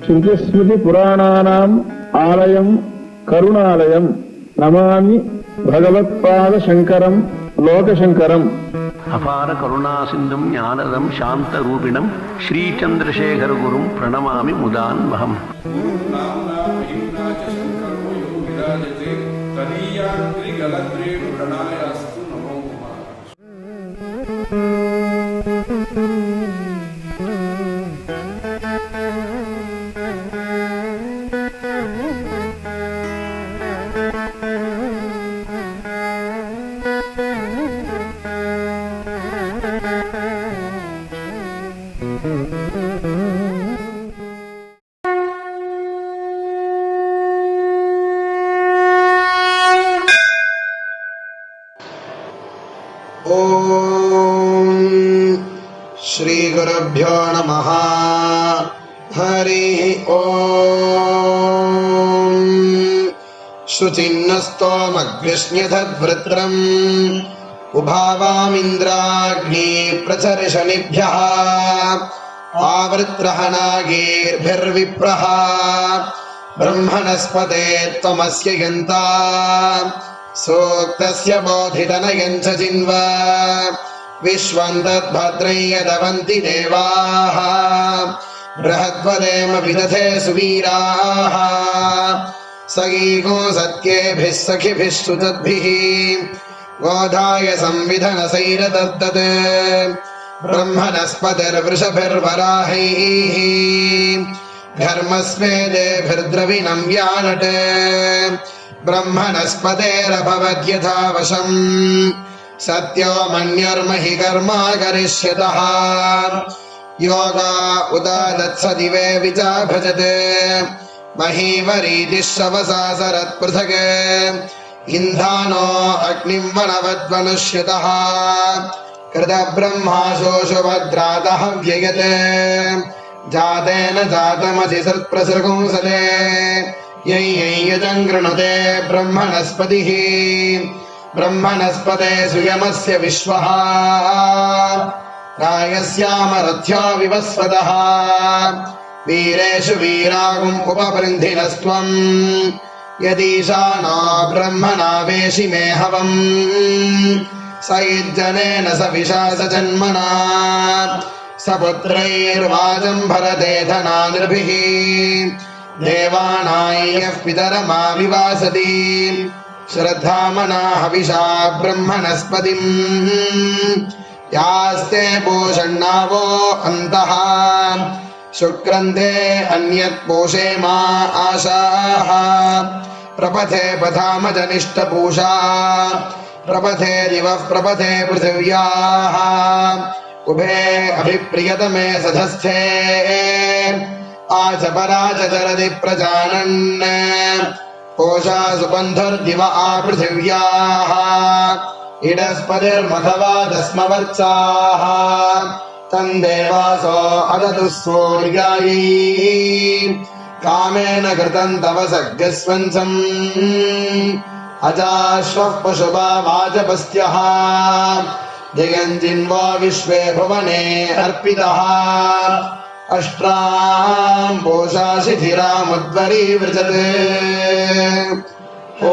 श्रुतिस्मृति पुराणानाम् आलयम् करुणालयम् नमामि भगवत्पाद शंकरं लोकशंकरम्। अपार करुणा सिंधुं ज्ञानदं शांत रूपिणं श्रीचंद्रशेखर गुरुं प्रणमामि मुदान्वहम्। श्री गुरुभ्यो नमः। हरि ओम। शुचिन्नस्तोमग्निष्ण्यधद्वृत्रम् उभावामिन्द्राग्नि प्रचर्षणिभ्यः आवृत्रहनागीर्भिर्विप्रः ब्रह्मणस्पते त्वमस्य यन्ता सूक्तस्य बोधितनयं च जिन्व विश्वं तद्भद्रं यदवन्ति देवाः बृहद्वदेम विदधे सुवीराः सगीको सत्येभिः सखिभिः सुतद्भिः गोधाय संविधनसैरदत्तत् ब्रह्मणस्पतिर्वृषभिर्वराहैः घर्मस्वेदेभिर्द्रविणं व्यानट् ब्रह्मणस्पतेरभवद्यथा वशम् सत्यो मन्युर्महि कर्मा करिष्यतः योगा उदादत्सदिवे विचाभजत् महीवरीतिः शवसा सरत्पृथक् इन्धानो अग्निं वनवद्वनुष्यतः कृतब्रह्मा शोषभद्रातः व्ययत् जातेन जातमधिसत्प्रसृगुंसते यं गृणुते ब्रह्मणस्पतिः ब्रह्मणस्पते सुयमस्य विश्वः रायस्यामरथ्यो विवस्वतः वीरेषु वीरागुम् उपबृन्धिनस्त्वम् यदीशानो ब्रह्मणा वेशि मे हवम् स युज्जनेन स विशास जन्मना स पुत्रैर्वाजम् भरते धनानिर्भिः देवानायः पितरमाविवासति श्रद्धामना हविषा ब्रह्मणस्पतिम् यास्ते पूषण्णावो अन्तः शुक्रन्ते अन्यत् पोषेमा आशाः प्रपथे पथामजनिष्ठपूषा प्रपथे दिवः प्रपथे पृथिव्याः उभे अभिप्रियतमे सधस्थे आचपराच चरति प्रजानन् पोषा सुबन्धुर्दिव आपृथिव्याः इडस्पतिर्मघवा दस्मवर्चाः तन्देवासो अदतु सूर्यायै कामेन कृतं तव सग्यस्वंसम् अजाश्वः पशुभा वाजपस्त्यः दिगञ्जिन्वो विश्वे भुवने अर्पितः अष्ट्रां पोषा शिथिरामुद्वरीवृजत्। ॐ